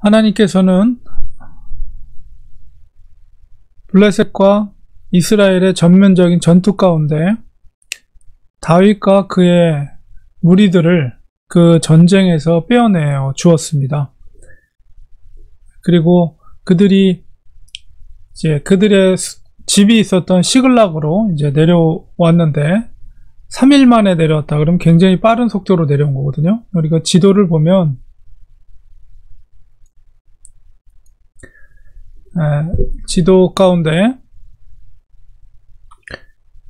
하나님께서는 블레셋과 이스라엘의 전면적인 전투 가운데 다윗과 그의 무리들을 그 전쟁에서 빼어내어 주었습니다. 그리고 그들이 이제 그들의 집이 있었던 시글락으로 이제 내려왔는데 3일 만에 내려왔다. 그럼 굉장히 빠른 속도로 내려온 거거든요. 우리가 지도를 보면 지도 가운데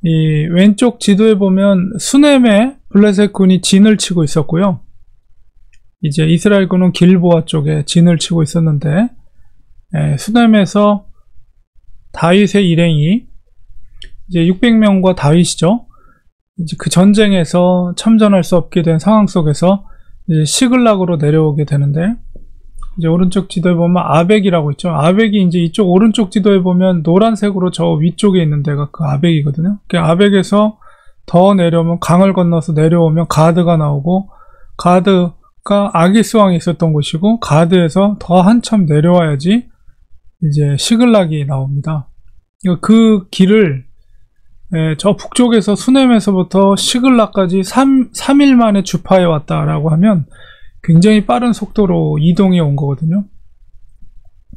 이 왼쪽 지도에 보면 수넴에 블레셋 군이 진을 치고 있었고요. 이제 이스라엘 군은 길보아 쪽에 진을 치고 있었는데 수넴에서 다윗의 일행이 이제 600명과 다윗이죠. 이제 그 전쟁에서 참전할 수 없게 된 상황 속에서 이제 시글락으로 내려오게 되는데, 이제 오른쪽 지도에 보면 아벡이라고 있죠. 아벡이 이제 이쪽 오른쪽 지도에 보면 노란색으로 저 위쪽에 있는 데가 그 아벡이거든요. 그 아벡에서 더 내려오면 강을 건너서 내려오면 가드가 나오고, 가드가 아기스 왕이 있었던 곳이고, 가드에서 더 한참 내려와야지 이제 시글락이 나옵니다. 그 길을 저 북쪽에서 수넴에서부터 시글락까지 3일 만에 주파해 왔다라고 하면 굉장히 빠른 속도로 이동해 온 거거든요.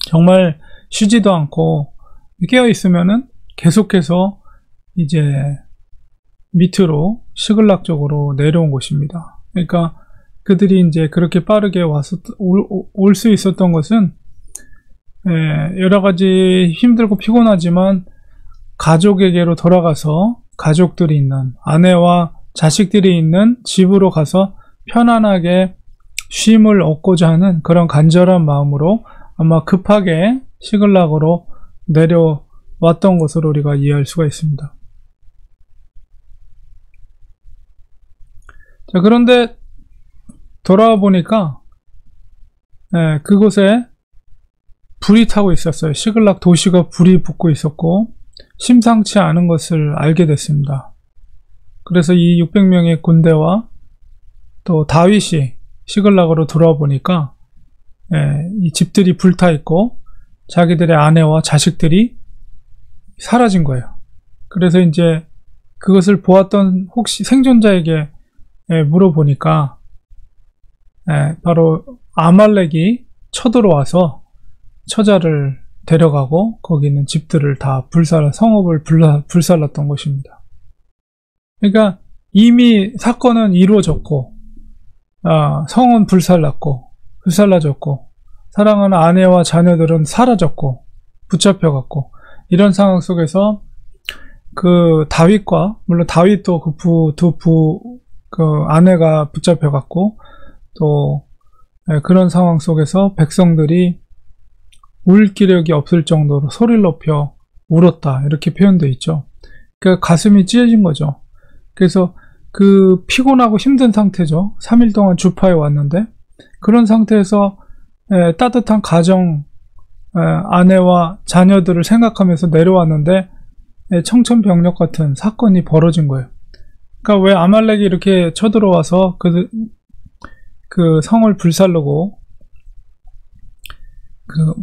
정말 쉬지도 않고 깨어 있으면은 계속해서 이제 밑으로 시글락 쪽으로 내려온 곳입니다. 그러니까 그들이 이제 그렇게 빠르게 와서 올 수 있었던 것은 여러 가지 힘들고 피곤하지만 가족에게로 돌아가서 가족들이 있는, 아내와 자식들이 있는 집으로 가서 편안하게 쉼을 얻고자 하는 그런 간절한 마음으로 아마 급하게 시글락으로 내려왔던 것으로 우리가 이해할 수가 있습니다. 자, 그런데 돌아와 보니까 그곳에 불이 타고 있었어요. 시글락 도시가 불이 붙고 있었고 심상치 않은 것을 알게 됐습니다. 그래서 이 600명의 군대와 또 다윗이 시글락으로 들어와 보니까 이 집들이 불타 있고 자기들의 아내와 자식들이 사라진 거예요. 그래서 이제 그것을 보았던 혹시 생존자에게 물어보니까 바로 아말렉이 쳐들어와서 처자를 데려가고 거기 있는 집들을 다 성읍을 불살랐던 것입니다. 그러니까 이미 사건은 이루어졌고 성은 불살라졌고 사랑하는 아내와 자녀들은 사라졌고 붙잡혀갔고, 이런 상황 속에서 그 다윗과, 물론 다윗도 그 아내가 붙잡혀갔고, 또 그런 상황 속에서 백성들이 울 기력이 없을 정도로 소리를 높여 울었다, 이렇게 표현되어 있죠. 그러니까 가슴이 찢어진 거죠. 그래서 그 피곤하고 힘든 상태죠. 3일 동안 주파에 왔는데, 그런 상태에서 따뜻한 가정, 아내와 자녀들을 생각하면서 내려왔는데 청천벽력 같은 사건이 벌어진 거예요. 그러니까 왜 아말렉이 이렇게 쳐들어와서 그 성을 불살르고 그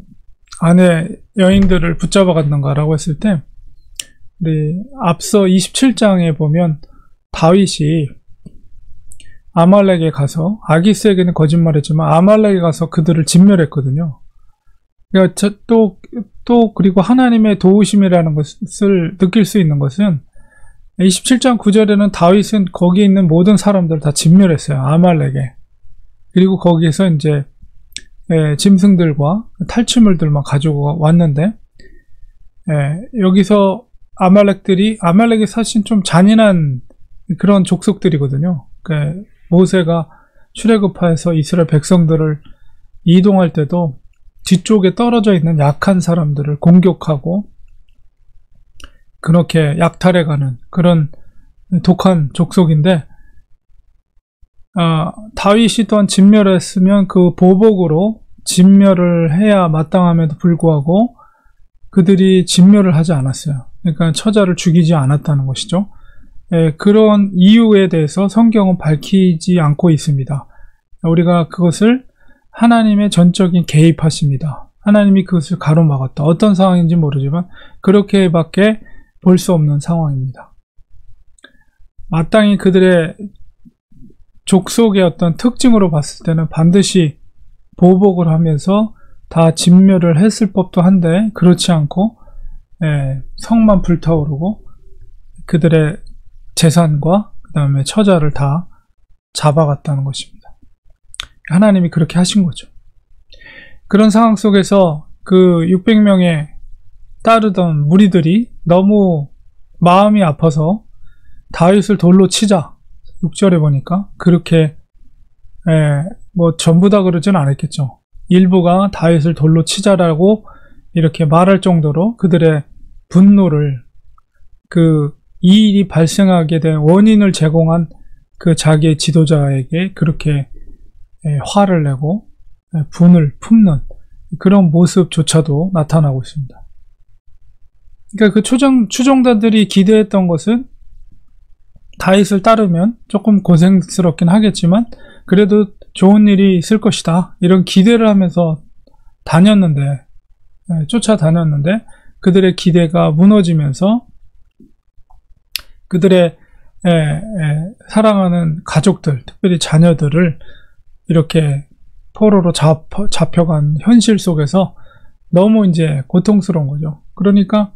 아내 여인들을 붙잡아 갔는가라고 했을 때, 우리 앞서 27장에 보면 다윗이 아말렉에 가서, 아기스에게는 거짓말했지만 아말렉에 가서 그들을 진멸했거든요. 그러니까 또 그리고 하나님의 도우심이라는 것을 느낄 수 있는 것은 27장 9절에는 다윗은 거기에 있는 모든 사람들을 다 진멸했어요. 아말렉에. 그리고 거기에서 이제 짐승들과 탈취물들만 가지고 왔는데, 여기서 아말렉이 사실 좀 잔인한 그런 족속들이거든요. 모세가 출애굽하여서 이스라엘 백성들을 이동할 때도 뒤쪽에 떨어져 있는 약한 사람들을 공격하고 그렇게 약탈해가는 그런 독한 족속인데, 다윗이 또한 진멸했으면 그 보복으로 진멸을 해야 마땅함에도 불구하고 그들이 진멸을 하지 않았어요. 그러니까 처자를 죽이지 않았다는 것이죠. 그런 이유에 대해서 성경은 밝히지 않고 있습니다. 우리가 그것을 하나님의 전적인 개입하십니다. 하나님이 그것을 가로막았다. 어떤 상황인지 모르지만 그렇게밖에 볼 수 없는 상황입니다. 마땅히 그들의 족속의 어떤 특징으로 봤을 때는 반드시 보복을 하면서 다 진멸을 했을 법도 한데 그렇지 않고 성만 불타오르고 그들의 재산과 그 다음에 처자를 다 잡아갔다는 것입니다. 하나님이 그렇게 하신 거죠. 그런 상황 속에서 그 600명의 따르던 무리들이 너무 마음이 아파서 다윗을 돌로 치자, 6절에 보니까 그렇게 뭐 전부 다 그러진 않았겠죠. 일부가 다윗을 돌로 치자라고 이렇게 말할 정도로 그들의 분노를, 그 이 일이 발생하게 된 원인을 제공한 그 자기의 지도자에게 그렇게 화를 내고 분을 품는 그런 모습조차도 나타나고 있습니다. 그러니까 그 추종자들이 기대했던 것은 다윗을 따르면 조금 고생스럽긴 하겠지만 그래도 좋은 일이 있을 것이다, 이런 기대를 하면서 다녔는데, 쫓아다녔는데 그들의 기대가 무너지면서 그들의 사랑하는 가족들, 특별히 자녀들을 이렇게 포로로 잡혀간 현실 속에서 너무 이제 고통스러운 거죠. 그러니까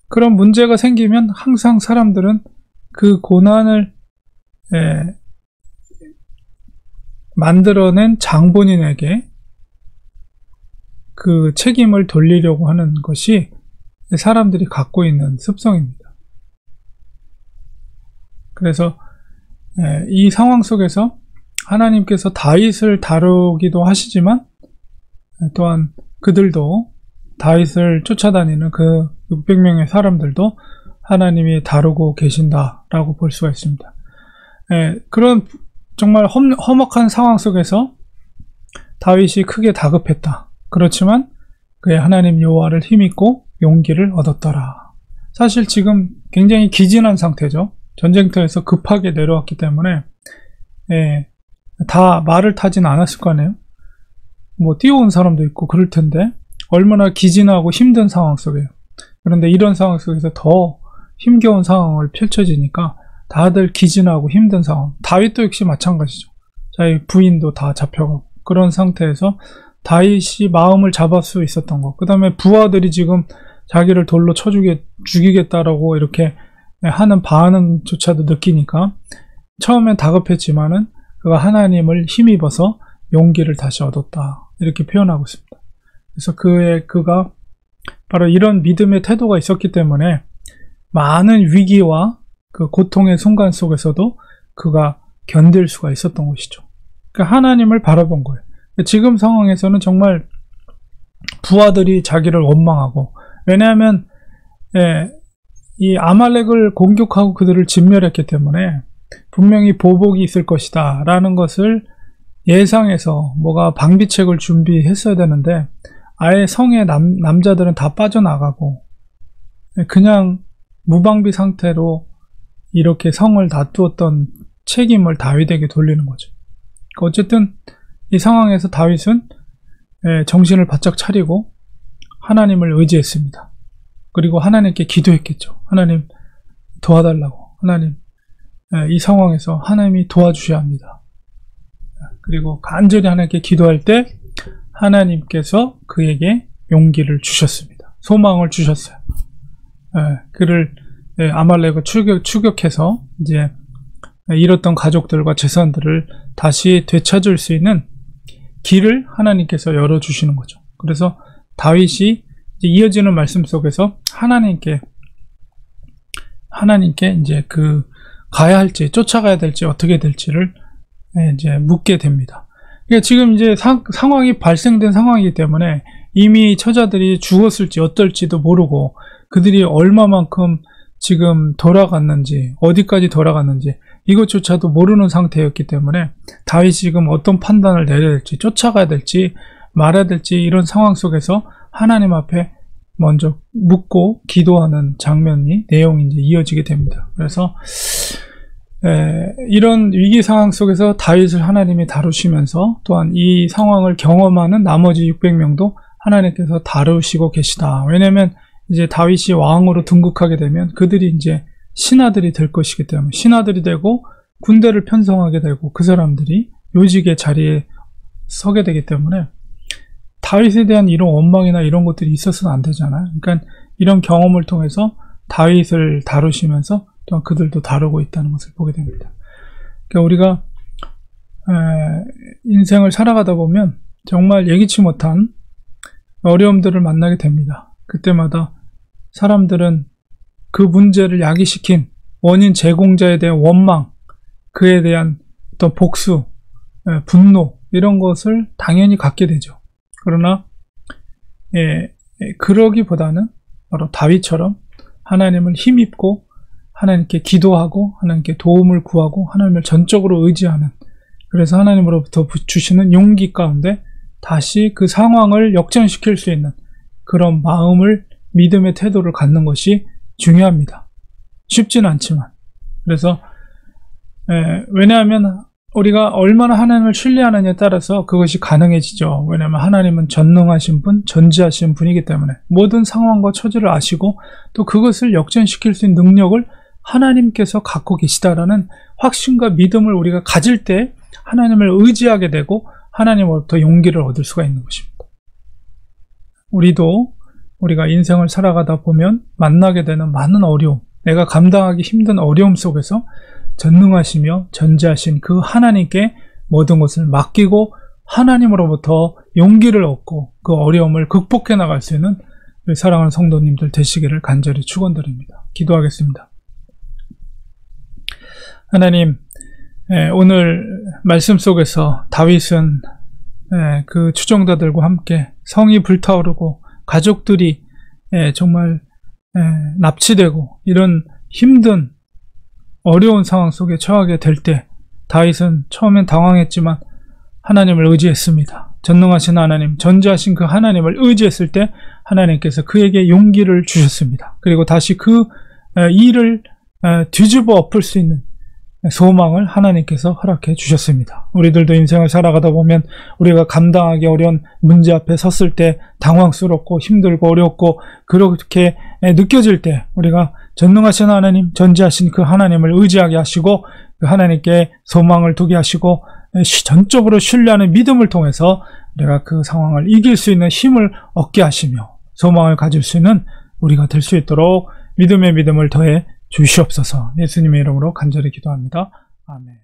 그런 문제가 생기면 항상 사람들은 그 고난을 만들어낸 장본인에게 그 책임을 돌리려고 하는 것이 사람들이 갖고 있는 습성입니다. 그래서 이 상황 속에서 하나님께서 다윗을 다루기도 하시지만 또한 그들도, 다윗을 쫓아다니는 그 600명의 사람들도 하나님이 다루고 계신다라고 볼 수가 있습니다. 그런 정말 험악한 상황 속에서 다윗이 크게 다급했다. 그렇지만 그의 하나님 여호와를 힘입고 용기를 얻었더라. 사실 지금 굉장히 기진한 상태죠. 전쟁터에서 급하게 내려왔기 때문에 다 말을 타진 않았을 거 아니에요. 뭐 뛰어온 사람도 있고 그럴 텐데 얼마나 기진하고 힘든 상황 속에요. 그런데 이런 상황 속에서 더 힘겨운 상황을 펼쳐지니까 다들 기진하고 힘든 상황. 다윗도 역시 마찬가지죠. 자기 부인도 다 잡혀가고 그런 상태에서 다윗이 마음을 잡을 수 있었던 것, 그 다음에 부하들이 지금 자기를 돌로 쳐 죽이겠다라고 이렇게 하는 반응조차도 느끼니까 처음엔 다급했지만은 그가 하나님을 힘입어서 용기를 다시 얻었다, 이렇게 표현하고 있습니다. 그래서 그가 바로 이런 믿음의 태도가 있었기 때문에 많은 위기와 그 고통의 순간 속에서도 그가 견딜 수가 있었던 것이죠. 그러니까 하나님을 바라본 거예요. 지금 상황에서는 정말 부하들이 자기를 원망하고, 왜냐하면 이 아말렉을 공격하고 그들을 진멸했기 때문에 분명히 보복이 있을 것이다 라는 것을 예상해서 뭐가 방비책을 준비했어야 되는데 아예 성의 남자들은 다 빠져나가고 그냥 무방비 상태로 이렇게 성을 다투었던 책임을 다윗에게 돌리는 거죠. 어쨌든 이 상황에서 다윗은 정신을 바짝 차리고 하나님을 의지했습니다. 그리고 하나님께 기도했겠죠. 하나님 도와달라고. 하나님, 이 상황에서 하나님이 도와주셔야 합니다. 그리고 간절히 하나님께 기도할 때 하나님께서 그에게 용기를 주셨습니다. 소망을 주셨어요. 그를 아말렉을 추격해서 이제 잃었던 가족들과 재산들을 다시 되찾을 수 있는 길을 하나님께서 열어주시는 거죠. 그래서 다윗이 이제 이어지는 말씀 속에서 하나님께 이제 그 가야 할지, 쫓아가야 될지, 어떻게 될지를 이제 묻게 됩니다. 그러니까 지금 이제 상황이 발생된 상황이기 때문에 이미 처자들이 죽었을지 어떨지도 모르고 그들이 얼마만큼 지금 돌아갔는지, 어디까지 돌아갔는지 이것조차도 모르는 상태였기 때문에 다윗이 지금 어떤 판단을 내려야 될지, 쫓아가야 될지 말아야 될지 이런 상황 속에서 하나님 앞에 먼저 묻고 기도하는 장면이, 내용이 이제 이어지게 됩니다. 그래서 이런 위기 상황 속에서 다윗을 하나님이 다루시면서 또한 이 상황을 경험하는 나머지 600명도 하나님께서 다루시고 계시다. 왜냐하면 이제 다윗이 왕으로 등극하게 되면 그들이 이제 신하들이 될 것이기 때문에 신하들이 되고 군대를 편성하게 되고 그 사람들이 요직의 자리에 서게 되기 때문에 다윗에 대한 이런 원망이나 이런 것들이 있어서는 안 되잖아요. 그러니까 이런 경험을 통해서 다윗을 다루시면서 또한 그들도 다루고 있다는 것을 보게 됩니다. 그러니까 우리가 인생을 살아가다 보면 정말 예기치 못한 어려움들을 만나게 됩니다. 그때마다 사람들은 그 문제를 야기시킨 원인 제공자에 대한 원망, 그에 대한 어떤 복수, 분노 이런 것을 당연히 갖게 되죠. 그러나 그러기보다는 바로 다윗처럼 하나님을 힘입고 하나님께 기도하고 하나님께 도움을 구하고 하나님을 전적으로 의지하는, 그래서 하나님으로부터 주시는 용기 가운데 다시 그 상황을 역전시킬 수 있는 그런 마음을, 믿음의 태도를 갖는 것이 중요합니다. 쉽지는 않지만. 그래서 왜냐하면 우리가 얼마나 하나님을 신뢰하느냐에 따라서 그것이 가능해지죠. 왜냐하면 하나님은 전능하신 분, 전지하신 분이기 때문에 모든 상황과 처지를 아시고 또 그것을 역전시킬 수 있는 능력을 하나님께서 갖고 계시다라는 확신과 믿음을 우리가 가질 때 하나님을 의지하게 되고 하나님으로부터 용기를 얻을 수가 있는 것입니다. 우리가 인생을 살아가다 보면 만나게 되는 많은 어려움, 내가 감당하기 힘든 어려움 속에서 전능하시며 전지하신 그 하나님께 모든 것을 맡기고 하나님으로부터 용기를 얻고 그 어려움을 극복해 나갈 수 있는 사랑하는 성도님들 되시기를 간절히 축원드립니다. 기도하겠습니다. 하나님, 오늘 말씀 속에서 다윗은 그 추종자들과 함께 성이 불타오르고 가족들이 정말 납치되고 이런 힘든 어려운 상황 속에 처하게 될 때 다윗은 처음엔 당황했지만 하나님을 의지했습니다. 전능하신 하나님, 전지하신 그 하나님을 의지했을 때 하나님께서 그에게 용기를 주셨습니다. 그리고 다시 그 일을 뒤집어 엎을 수 있는 소망을 하나님께서 허락해 주셨습니다. 우리들도 인생을 살아가다 보면 우리가 감당하기 어려운 문제 앞에 섰을 때 당황스럽고 힘들고 어렵고 그렇게 느껴질 때 우리가 전능하신 하나님, 전지하신 그 하나님을 의지하게 하시고 그 하나님께 소망을 두게 하시고 전적으로 신뢰하는 믿음을 통해서 우리가 그 상황을 이길 수 있는 힘을 얻게 하시며 소망을 가질 수 있는 우리가 될 수 있도록 믿음의 믿음을 더해 주시옵소서. 예수님의 이름으로 간절히 기도합니다. 아멘.